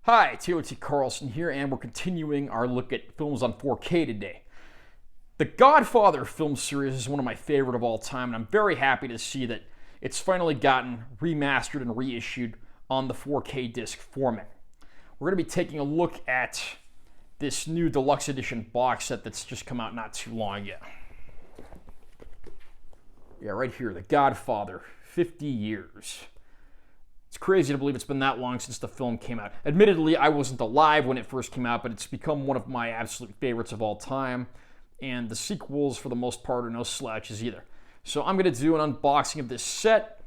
Hi, Taylor T. Carlson here, and we're continuing our look at films on 4K today. The Godfather film series is one of my favorite of all time, and I'm very happy to see that it's finally gotten remastered and reissued on the 4K disc format. We're going to be taking a look at this new deluxe edition box set that's just come out not too long ago. Yeah, right here, The Godfather, 50 years. It's crazy to believe it's been that long since the film came out. Admittedly, I wasn't alive when it first came out, but it's become one of my absolute favorites of all time. And the sequels, for the most part, are no slouches either. So I'm going to do an unboxing of this set,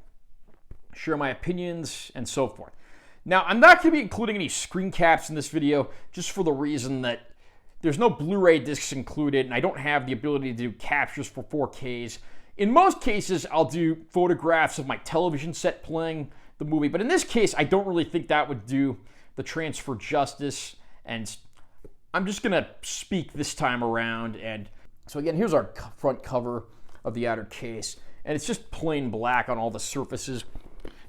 share my opinions, and so forth. Now, I'm not going to be including any screen caps in this video, just for the reason that there's no Blu-ray discs included, and I don't have the ability to do captures for 4Ks. In most cases, I'll do photographs of my television set playing the movie, but in this case, I don't really think that would do the transfer justice, and I'm just gonna speak this time around. And so again, here's our front cover of the outer case, and it's just plain black on all the surfaces.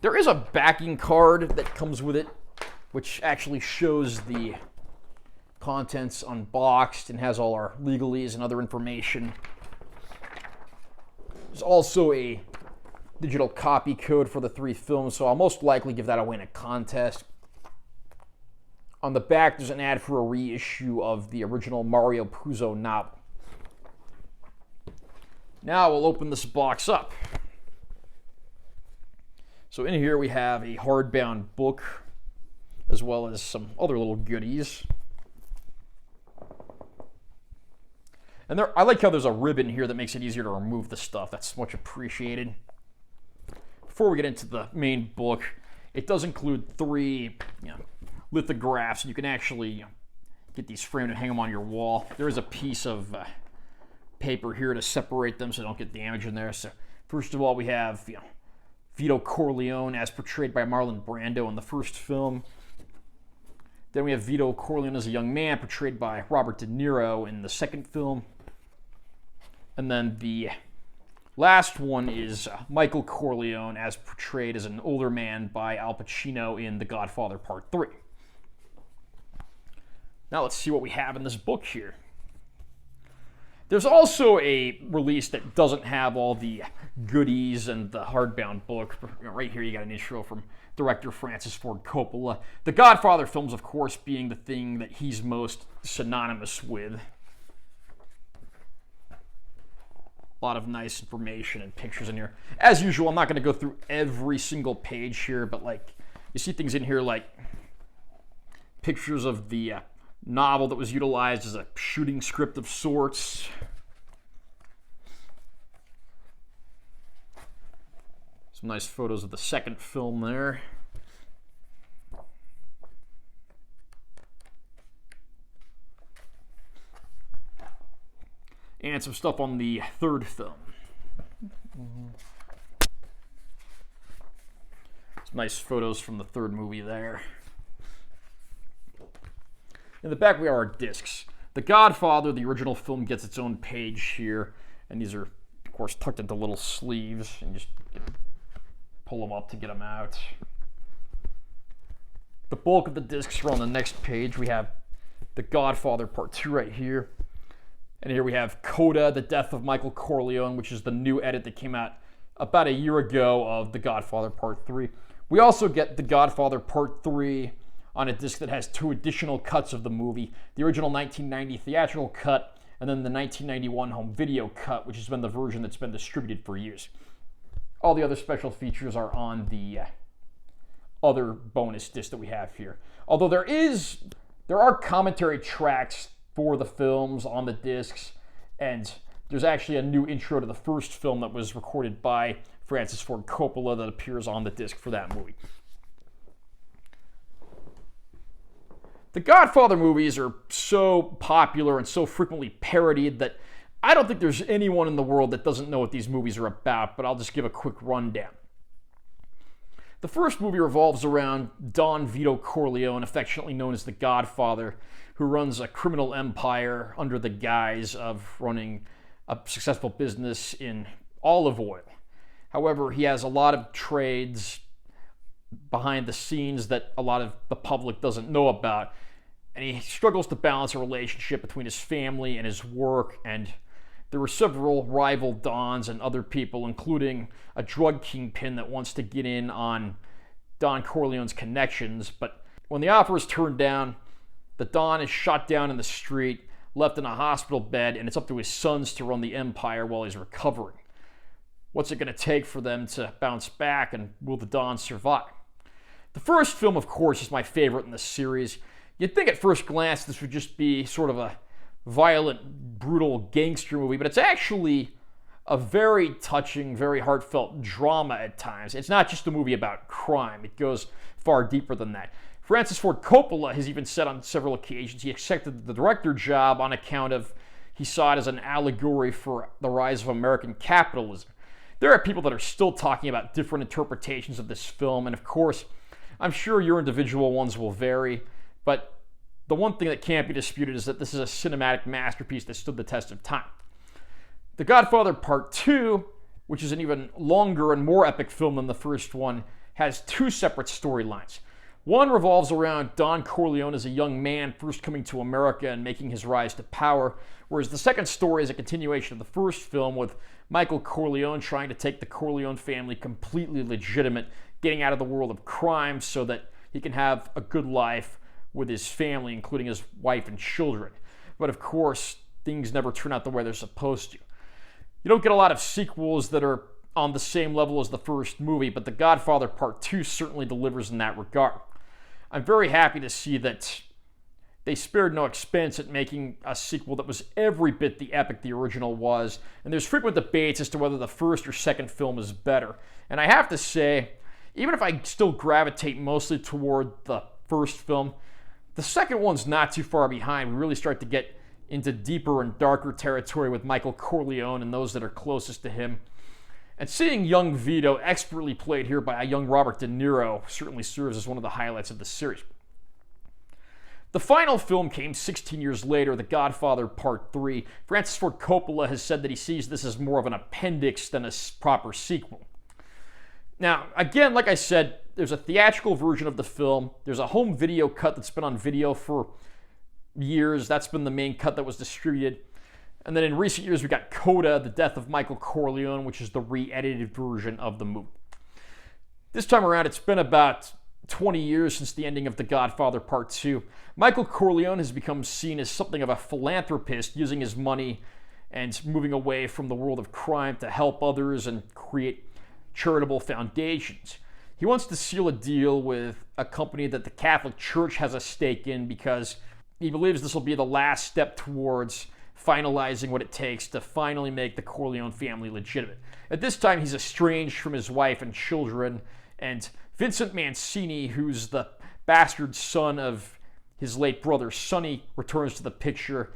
There is a backing card that comes with it, which actually shows the contents unboxed and has all our legalese and other information. There's also a digital copy code for the 3 films, so I'll most likely give that away in a contest. On the back, there's an ad for a reissue of the original Mario Puzo novel. Now we'll open this box up. So in here we have a hardbound book, as well as some other little goodies. And I like how there's a ribbon here that makes it easier to remove the stuff. That's much appreciated. Before we get into the main book, it does include 3 lithographs. You can actually get these framed and hang them on your wall. There is a piece of paper here to separate them so they don't get damaged in there. So first of all, we have Vito Corleone as portrayed by Marlon Brando in the first film. Then we have Vito Corleone as a young man portrayed by Robert De Niro in the second film. And then the last one is Michael Corleone as portrayed as an older man by Al Pacino in The Godfather Part 3. Now let's see what we have in this book here. There's also a release that doesn't have all the goodies and the hardbound book. Right here you got an intro from director Francis Ford Coppola. The Godfather films, of course, being the thing that he's most synonymous with. A lot of nice information and pictures in here. As usual, I'm not going to go through every single page here, but you see things in here like pictures of the novel that was utilized as a shooting script of sorts. Some nice photos of the second film there. And some stuff on the third film. Some nice photos from the third movie there. In the back, we have our discs. The Godfather, the original film, gets its own page here. And these are, of course, tucked into little sleeves. And just pull them up to get them out. The bulk of the discs are on the next page. We have The Godfather Part 2 right here. And here we have Coda, The Death of Michael Corleone, which is the new edit that came out about a year ago of The Godfather Part 3. We also get The Godfather Part 3 on a disc that has 2 additional cuts of the movie. The original 1990 theatrical cut, and then the 1991 home video cut, which has been the version that's been distributed for years. All the other special features are on the other bonus disc that we have here. Although there are commentary tracks for the films on the discs, and there's actually a new intro to the first film that was recorded by Francis Ford Coppola that appears on the disc for that movie. The Godfather movies are so popular and so frequently parodied that I don't think there's anyone in the world that doesn't know what these movies are about, but I'll just give a quick rundown. The first movie revolves around Don Vito Corleone, affectionately known as the Godfather, who runs a criminal empire under the guise of running a successful business in olive oil. However, he has a lot of trades behind the scenes that a lot of the public doesn't know about. And he struggles to balance a relationship between his family and his work. And there were several rival Dons and other people, including a drug kingpin that wants to get in on Don Corleone's connections. But when the offer is turned down, the Don is shot down in the street, left in a hospital bed, and it's up to his sons to run the empire while he's recovering. What's it going to take for them to bounce back, and will the Don survive? The first film, of course, is my favorite in the series. You'd think at first glance this would just be sort of a violent, brutal gangster movie, but it's actually a very touching, very heartfelt drama at times. It's not just a movie about crime. It goes far deeper than that. Francis Ford Coppola has even said on several occasions he accepted the director job on account of he saw it as an allegory for the rise of American capitalism. There are people that are still talking about different interpretations of this film, and of course, I'm sure your individual ones will vary, but the one thing that can't be disputed is that this is a cinematic masterpiece that stood the test of time. The Godfather Part Two, which is an even longer and more epic film than the first one, has two separate storylines. One revolves around Don Corleone as a young man first coming to America and making his rise to power, whereas the second story is a continuation of the first film with Michael Corleone trying to take the Corleone family completely legitimate, getting out of the world of crime so that he can have a good life with his family, including his wife and children. But of course, things never turn out the way they're supposed to. You don't get a lot of sequels that are on the same level as the first movie, but The Godfather Part 2 certainly delivers in that regard. I'm very happy to see that they spared no expense at making a sequel that was every bit the epic the original was, and there's frequent debates as to whether the first or second film is better. And I have to say, even if I still gravitate mostly toward the first film, the second one's not too far behind. We really start to get into deeper and darker territory with Michael Corleone and those that are closest to him. And seeing young Vito expertly played here by a young Robert De Niro certainly serves as one of the highlights of the series. The final film came 16 years later, The Godfather Part 3. Francis Ford Coppola has said that he sees this as more of an appendix than a proper sequel. Now, again, like I said, there's a theatrical version of the film. There's a home video cut that's been on video for years. That's been the main cut that was distributed. And then in recent years, we got Coda, The Death of Michael Corleone, which is the re-edited version of the movie. This time around, it's been about 20 years since the ending of The Godfather Part 2. Michael Corleone has become seen as something of a philanthropist, using his money and moving away from the world of crime to help others and create charitable foundations. He wants to seal a deal with a company that the Catholic Church has a stake in because he believes this will be the last step towards finalizing what it takes to finally make the Corleone family legitimate. At this time, he's estranged from his wife and children, and Vincent Mancini, who's the bastard son of his late brother Sonny, returns to the picture,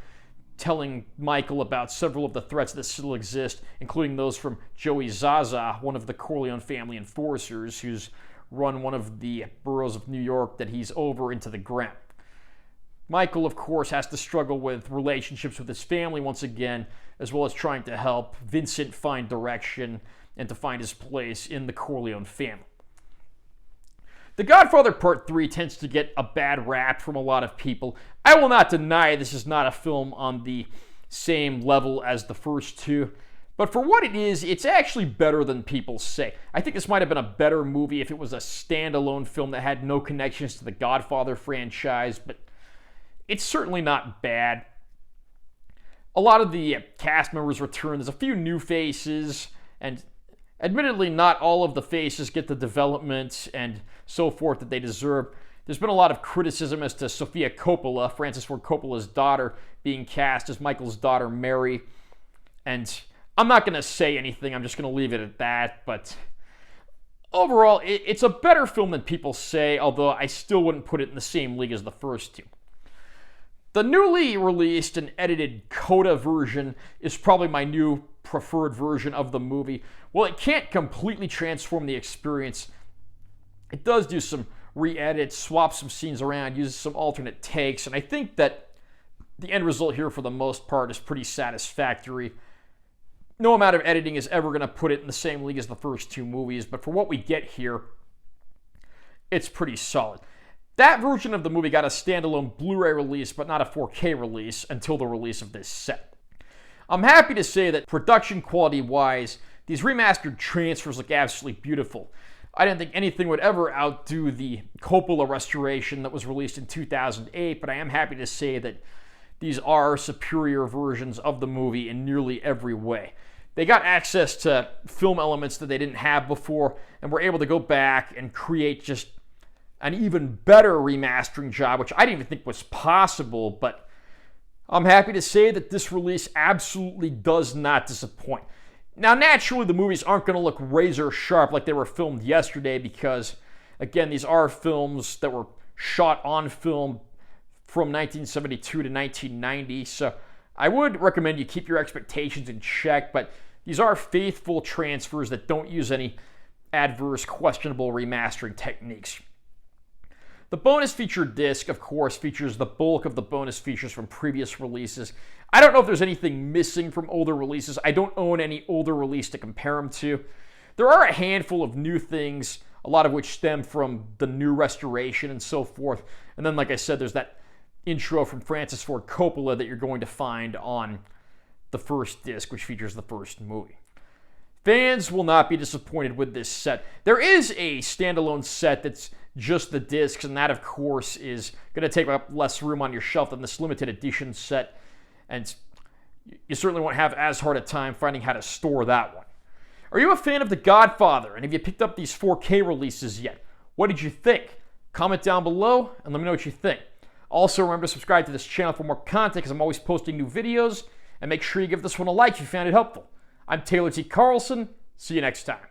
telling Michael about several of the threats that still exist, including those from Joey Zaza, one of the Corleone family enforcers, who's run one of the boroughs of New York that he's over into the ground. Michael, of course, has to struggle with relationships with his family once again, as well as trying to help Vincent find direction and to find his place in the Corleone family. The Godfather Part 3 tends to get a bad rap from a lot of people. I will not deny this is not a film on the same level as the first two, but for what it is, it's actually better than people say. I think this might have been a better movie if it was a standalone film that had no connections to the Godfather franchise, but it's certainly not bad. A lot of the cast members return. There's a few new faces, and admittedly, not all of the faces get the development and so forth that they deserve. There's been a lot of criticism as to Sofia Coppola, Francis Ford Coppola's daughter, being cast as Michael's daughter Mary. And I'm not going to say anything. I'm just going to leave it at that. But overall, it's a better film than people say, although I still wouldn't put it in the same league as the first two. The newly released and edited Coda version is probably my new preferred version of the movie. While it can't completely transform the experience, it does do some re-edits, swap some scenes around, uses some alternate takes, and I think that the end result here for the most part is pretty satisfactory. No amount of editing is ever going to put it in the same league as the first two movies, but for what we get here, it's pretty solid. That version of the movie got a standalone Blu-ray release, but not a 4K release until the release of this set. I'm happy to say that production quality-wise, these remastered transfers look absolutely beautiful. I didn't think anything would ever outdo the Coppola restoration that was released in 2008, but I am happy to say that these are superior versions of the movie in nearly every way. They got access to film elements that they didn't have before, and were able to go back and create just an even better remastering job, which I didn't even think was possible, but I'm happy to say that this release absolutely does not disappoint. Now, naturally, the movies aren't going to look razor sharp like they were filmed yesterday because, again, these are films that were shot on film from 1972 to 1990, so I would recommend you keep your expectations in check, but these are faithful transfers that don't use any adverse, questionable remastering techniques. The bonus feature disc, of course, features the bulk of the bonus features from previous releases. I don't know if there's anything missing from older releases. I don't own any older release to compare them to. There are a handful of new things, a lot of which stem from the new restoration and so forth. And then, like I said, there's that intro from Francis Ford Coppola that you're going to find on the first disc, which features the first movie. Fans will not be disappointed with this set. There is a standalone set that's just the discs, and that, of course, is going to take up less room on your shelf than this limited edition set, and you certainly won't have as hard a time finding how to store that one. Are you a fan of The Godfather, and have you picked up these 4K releases yet? What did you think? Comment down below, and let me know what you think. Also, remember to subscribe to this channel for more content, because I'm always posting new videos, and make sure you give this one a like if you found it helpful. I'm Taylor T. Carlson. See you next time.